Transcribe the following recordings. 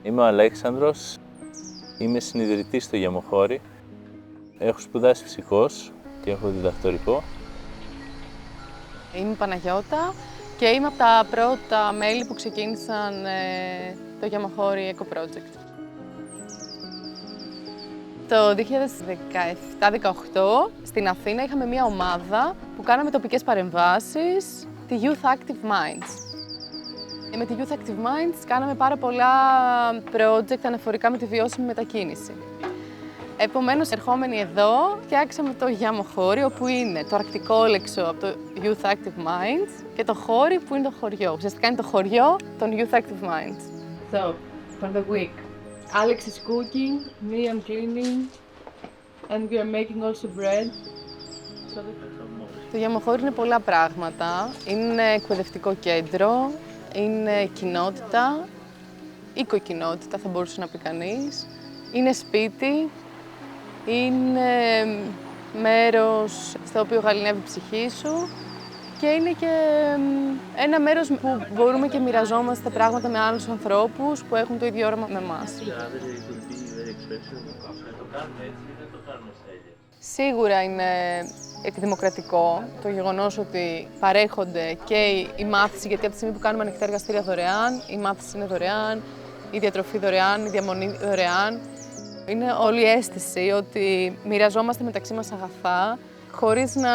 Είμαι ο Αλέξανδρος, είμαι συνιδρυτής στο Γεμοχώρι. Έχω σπουδάσει φυσικός και έχω διδακτορικό. Είμαι η Παναγιώτα και είμαι από τα πρώτα μέλη που ξεκίνησαν το Γεμοχώρι Eco Project. Το 2017-18 στην Αθήνα είχαμε μια ομάδα που κάναμε τοπικές παρεμβάσεις, τη Youth Active Minds. Με τη Youth Active Minds κάναμε πάρα πολλά project αναφορικά με τη βιώσιμη μετακίνηση. Επομένως, ερχόμενοι εδώ, φτιάξαμε το Γεμοχώρι, όπου είναι το αρκτικό όλεξο από το Youth Active Minds και το χώρι που είναι το χωριό. Ουσιαστικά είναι το χωριό των Youth Active Minds. So, for the week, Alex is cooking, me I'm cleaning, and we are making also bread. Το Γεμοχώρι είναι πολλά πράγματα. Είναι εκπαιδευτικό κέντρο, είναι κοινότητα, οικοκοινότητα θα μπορούσε να πει κανείς. Είναι σπίτι, είναι μέρος στο οποίο γαληνεύει η ψυχή σου και είναι και ένα μέρος που μπορούμε και μοιραζόμαστε πράγματα με άλλους ανθρώπους που έχουν το ίδιο όραμα με εμάς. Σίγουρα είναι εκδημοκρατικό το γεγονός ότι παρέχονται και η μάθηση, γιατί από τη στιγμή που κάνουμε ανοιχτά εργαστήρια δωρεάν, η μάθηση είναι δωρεάν, η διατροφή δωρεάν, η διαμονή δωρεάν. Είναι όλη η αίσθηση ότι μοιραζόμαστε μεταξύ μας αγαθά, χωρίς να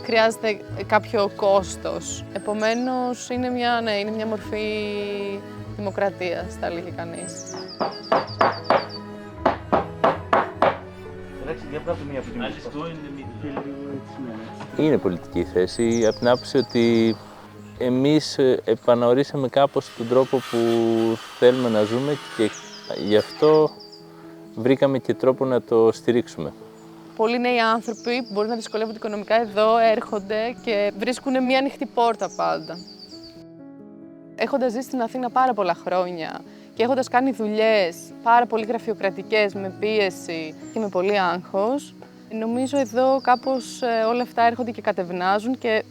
χρειάζεται κάποιο κόστος. Επομένως, είναι μια μορφή δημοκρατίας, θα έλεγε κανείς. Είναι πολιτική θέση, από την άποψη ότι εμείς επαναορίσαμε κάπως τον τρόπο που θέλουμε να ζούμε και γι' αυτό βρήκαμε και τρόπο να το στηρίξουμε. Πολλοί νέοι άνθρωποι που μπορεί να δυσκολεύονται οικονομικά εδώ έρχονται και βρίσκουν μια ανοιχτή πόρτα πάντα. Έχοντας ζήσει στην Αθήνα πάρα πολλά χρόνια και έχοντας κάνει δουλειές πάρα πολύ γραφειοκρατικές, με πίεση και με πολύ άγχος, νομίζω εδώ κάπως όλα αυτά έρχονται και κατευνάζουν και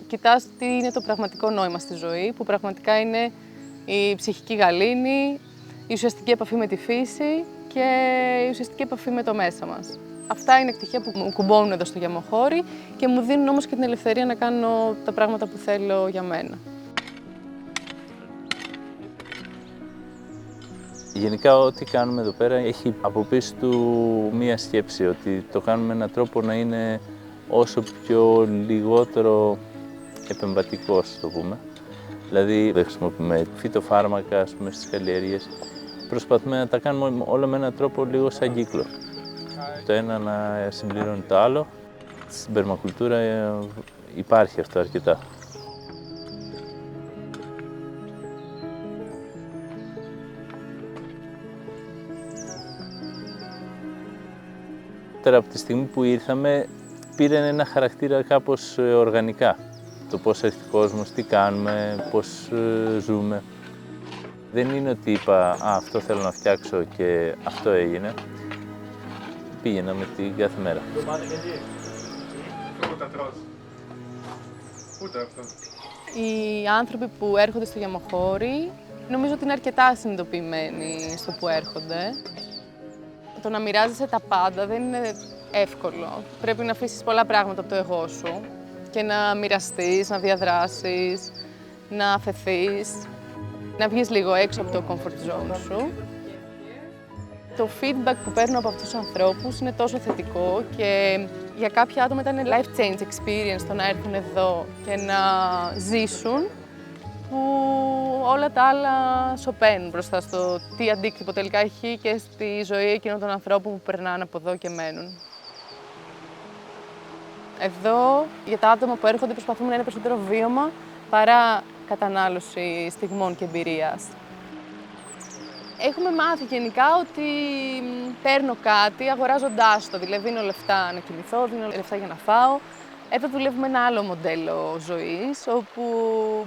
κοιτάς τι είναι το πραγματικό νόημα στη ζωή, που πραγματικά είναι η ψυχική γαλήνη, η ουσιαστική επαφή με τη φύση και η ουσιαστική επαφή με το μέσα μας. Αυτά είναι στοιχεία που μου κουμπώνουν εδώ στο Γεμοχώρι και μου δίνουν όμως και την ελευθερία να κάνω τα πράγματα που θέλω για μένα. Γενικά, ό,τι κάνουμε εδώ πέρα έχει από πίσω του μία σκέψη, ότι το κάνουμε με έναν τρόπο να είναι όσο πιο λιγότερο επεμβατικός, το πούμε. Δηλαδή, δεν χρησιμοποιούμε φυτοφάρμακα, ας πούμε, στις καλλιέργειες. Προσπαθούμε να τα κάνουμε όλα με έναν τρόπο λίγο σαν κύκλο. Το ένα να συμπληρώνει το άλλο. Στην περμακουλτούρα υπάρχει αυτό αρκετά. Τώρα από τη στιγμή που ήρθαμε, πήρε ένα χαρακτήρα κάπως οργανικά. Το πώς έρχεται ο κόσμος, τι κάνουμε, πώς ζούμε. Δεν είναι ότι είπα αυτό θέλω να φτιάξω και αυτό έγινε. Πήγαινα με την κάθε μέρα. Οι άνθρωποι που έρχονται στο Γεμοχώρι νομίζω ότι είναι αρκετά συνειδητοποιημένοι στο που έρχονται. Το να μοιράζεσαι τα πάντα δεν είναι εύκολο. Πρέπει να αφήσεις πολλά πράγματα από το εγώ σου και να μοιραστείς, να διαδράσεις, να αφεθείς, να βγεις λίγο έξω από το comfort zone σου. Το feedback που παίρνω από αυτούς τους ανθρώπους είναι τόσο θετικό και για κάποια άτομα ήταν life change experience το να έρθουν εδώ και να ζήσουν, που όλα τα άλλα σωπαίνουν μπροστά στο τι αντίκτυπο τελικά έχει και στη ζωή εκείνων των ανθρώπων που περνάνε από εδώ και μένουν. Εδώ, για τα άτομα που έρχονται, προσπαθούμε να είναι περισσότερο βίωμα παρά κατανάλωση στιγμών και εμπειρίας. Έχουμε μάθει γενικά ότι παίρνω κάτι αγοράζοντάς το, δηλαδή δίνω λεφτά να κοιμηθώ, δίνω λεφτά για να φάω. Εδώ δουλεύουμε ένα άλλο μοντέλο ζωής, όπου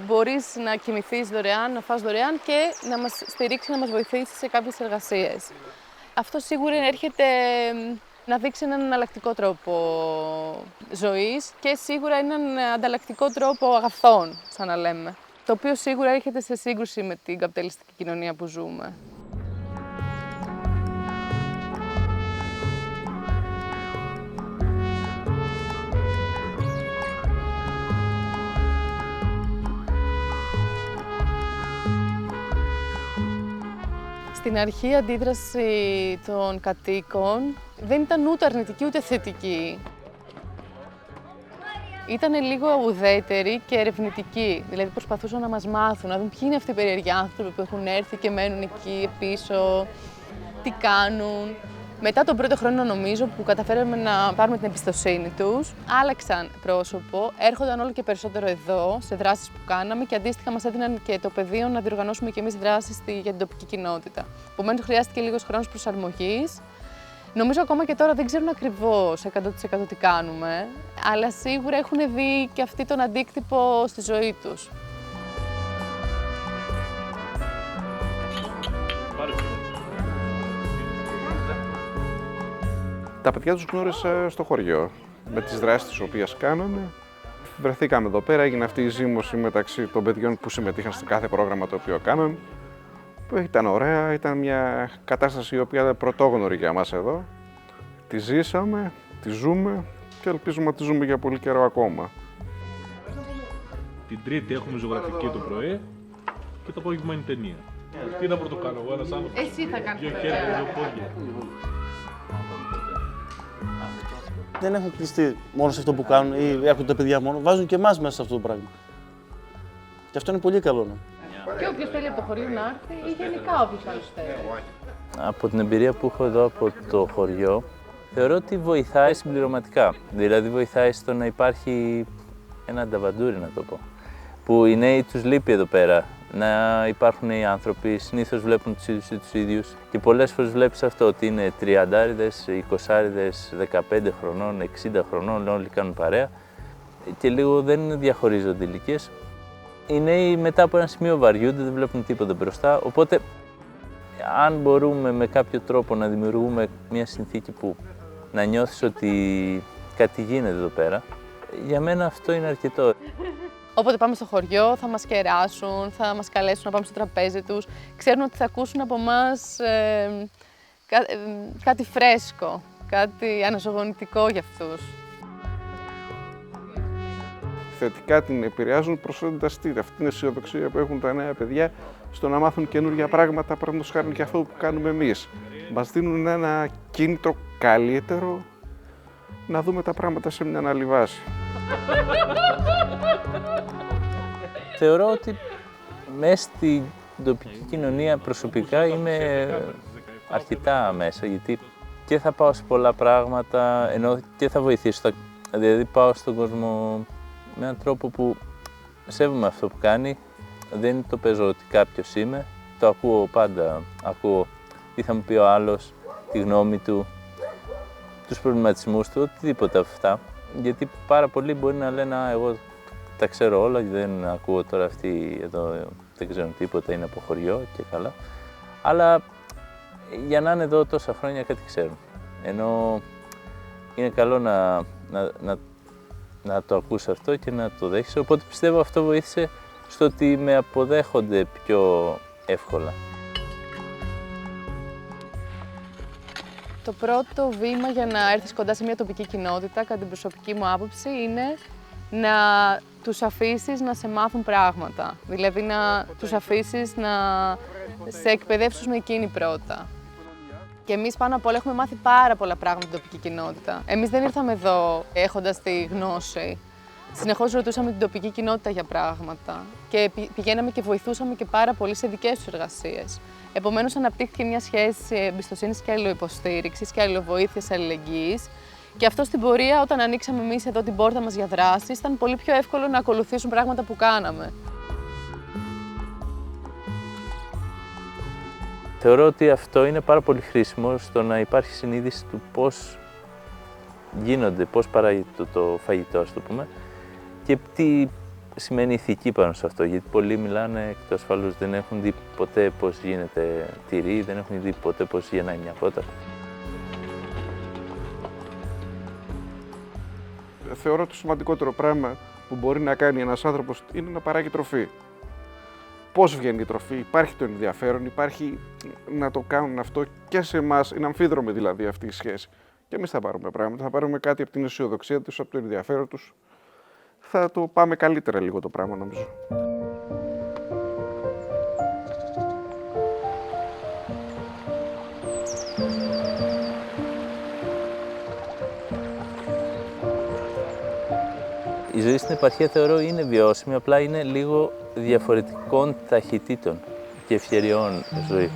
μπορείς να κοιμηθείς δωρεάν, να φας δωρεάν και να μας στηρίξει, να μας βοηθήσει σε κάποιες εργασίες. Αυτό σίγουρα έρχεται να δείξει έναν εναλλακτικό τρόπο ζωής και σίγουρα έναν ανταλλακτικό τρόπο αγαθών, σαν να λέμε. το οποίο σίγουρα έρχεται σε σύγκρουση με την καπιταλιστική κοινωνία που ζούμε. Στην αρχή η αντίδραση των κατοίκων δεν ήταν ούτε αρνητική ούτε θετική. Ήταν λίγο ουδέτεροι και ερευνητικοί, δηλαδή προσπαθούσαν να μας μάθουν, να δουν ποιοι είναι αυτοί οι περίεργοι άνθρωποι που έχουν έρθει και μένουν εκεί πίσω, τι κάνουν. Μετά τον πρώτο χρόνο, νομίζω, που καταφέραμε να πάρουμε την εμπιστοσύνη τους, άλλαξαν πρόσωπο, έρχονταν όλο και περισσότερο εδώ, σε δράσεις που κάναμε και αντίστοιχα μας έδιναν και το πεδίο να διοργανώσουμε και εμείς δράσεις για την τοπική κοινότητα. Επομένως, χρειάστηκε λίγος χρόνος προσαρμογής. Νομίζω ακόμα και τώρα δεν ξέρουν ακριβώς 100% τι κάνουμε, αλλά σίγουρα έχουν δει και αυτοί τον αντίκτυπο στη ζωή τους. Τα παιδιά τους γνώρισα στο χωριό, με τις δράσεις τις οποίες κάναμε. Βρεθήκαμε εδώ πέρα, έγινε αυτή η ζήμωση μεταξύ των παιδιών που συμμετείχαν σε κάθε πρόγραμμα το οποίο κάναμε. Που ήταν ωραία, ήταν μια κατάσταση η οποία ήταν πρωτόγνωρη για μας εδώ. Τη ζήσαμε, τη ζούμε και ελπίζουμε να τη ζούμε για πολύ καιρό ακόμα. Την Τρίτη έχουμε ζωγραφική το πρωί και το απόγευμα είναι ταινία. Τι να πρωτοκάνω εγώ, ένας άνθρωπος. Εσύ θα κάνεις. Δύο χέρια, δύο πόδια. Δεν έχουν κλειστεί μόνο σε αυτό που κάνουν ή έρχονται τα παιδιά μόνο. Βάζουν και εμάς μέσα σε αυτό το πράγμα. Και αυτό είναι πολύ καλό. Ναι. Και όποιος θέλει από το χωριό να έρθει ή γενικά όποιος άλλος θέλει. Από την εμπειρία που έχω εδώ από το χωριό, θεωρώ ότι βοηθάει συμπληρωματικά. Δηλαδή βοηθάει στο να υπάρχει ένα νταβαντούρι, να το πω. Που οι νέοι τους λείπει εδώ πέρα. Να υπάρχουν οι άνθρωποι, συνήθως βλέπουν τους ίδιους ή τους ίδιους. Και πολλές φορές βλέπεις αυτό, ότι είναι 30άριδες, 20άριδες, 15 χρονών, 60 χρονών, όλοι κάνουν παρέα. Και λίγο δεν διαχωρίζονται ηλικίες. Οι νέοι μετά από ένα σημείο βαριούνται, δεν βλέπουν τίποτα μπροστά. Οπότε, αν μπορούμε με κάποιο τρόπο να δημιουργούμε μια συνθήκη που να νιώθεις ότι κάτι γίνεται εδώ πέρα, για μένα αυτό είναι αρκετό. Όποτε πάμε στο χωριό θα μας κεράσουν, θα μας καλέσουν να πάμε στο τραπέζι τους. Ξέρουν ότι θα ακούσουν από εμάς κάτι φρέσκο, κάτι αναζωογονητικό για αυτούς. Θετικά την επηρεάζουν προσφέροντας αυτή την αισιοδοξία που έχουν τα νέα παιδιά στο να μάθουν καινούργια πράγματα, παραδείγματος χάρη και αυτό που κάνουμε εμείς. Μας δίνουν ένα κίνητρο καλύτερο να δούμε τα πράγματα σε μια άλλη βάση. Θεωρώ ότι μέσα στην τοπική κοινωνία προσωπικά είμαι αρκετά μέσα, γιατί και θα πάω σε πολλά πράγματα, ενώ και θα βοηθήσω. Δηλαδή πάω στον κόσμο με έναν τρόπο που σέβομαι αυτό που κάνει, δεν το παίζω ότι κάποιος είμαι, το ακούω πάντα, ακούω τι θα μου πει ο άλλος, τη γνώμη του, τους προβληματισμούς του, οτιδήποτε από αυτά. Γιατί πάρα πολλοί μπορεί να λένε εγώ τα ξέρω όλα, δεν ακούω τώρα αυτοί εδώ, δεν ξέρουν τίποτα, είναι από χωριό και καλά. Αλλά για να είναι εδώ τόσα χρόνια κάτι ξέρουν. Ενώ είναι καλό να το ακούσει αυτό και να το δέχεσαι. Οπότε πιστεύω αυτό βοήθησε στο ότι με αποδέχονται πιο εύκολα. Το πρώτο βήμα για να έρθεις κοντά σε μια τοπική κοινότητα, κατά την προσωπική μου άποψη, είναι να τους αφήσεις να σε μάθουν πράγματα. Δηλαδή να τους αφήσεις να σε εκπαιδεύσουν με εκείνη πρώτα. Και εμείς πάνω απ' όλα έχουμε μάθει πάρα πολλά πράγματα στην τοπική κοινότητα. Εμείς δεν ήρθαμε εδώ έχοντας τη γνώση. Συνεχώς ρωτούσαμε την τοπική κοινότητα για πράγματα και πηγαίναμε και βοηθούσαμε και πάρα πολύ σε δικές τους εργασίες. Επομένως, αναπτύχθηκε μια σχέση εμπιστοσύνης και αλληλοϊποστήριξης και αλληλοβοήθειας, αλληλεγγύης. Και αυτό στην πορεία, όταν ανοίξαμε εμείς εδώ την πόρτα μας για δράσεις, ήταν πολύ πιο εύκολο να ακολουθήσουν πράγματα που κάναμε. Θεωρώ ότι αυτό είναι πάρα πολύ χρήσιμο στο να υπάρχει συνείδηση του πώς γίνονται, πώς παράγει το φαγητό, ας το πούμε, και τι σημαίνει ηθική πάνω σε αυτό. Γιατί πολλοί μιλάνε εκ του ασφαλούς, δεν έχουν δει ποτέ πώς γίνεται τυρί, δεν έχουν δει ποτέ πώς γεννάει μια κότα. Θεωρώ το σημαντικότερο πράγμα που μπορεί να κάνει ένας άνθρωπος είναι να παράγει τροφή. πώς βγαίνει η τροφή, υπάρχει το ενδιαφέρον, υπάρχει να το κάνουν αυτό και σε εμάς, είναι αμφίδρομη δηλαδή αυτή η σχέση. Και εμείς θα πάρουμε πράγματα, θα πάρουμε κάτι από την αισιοδοξία τους, από το ενδιαφέρον τους. Θα το πάμε καλύτερα λίγο το πράγμα νομίζω. Η ζωή στην επαρχία θεωρώ είναι βιώσιμη, απλά είναι λίγο διαφορετικών ταχυτήτων και ευκαιριών ζωή.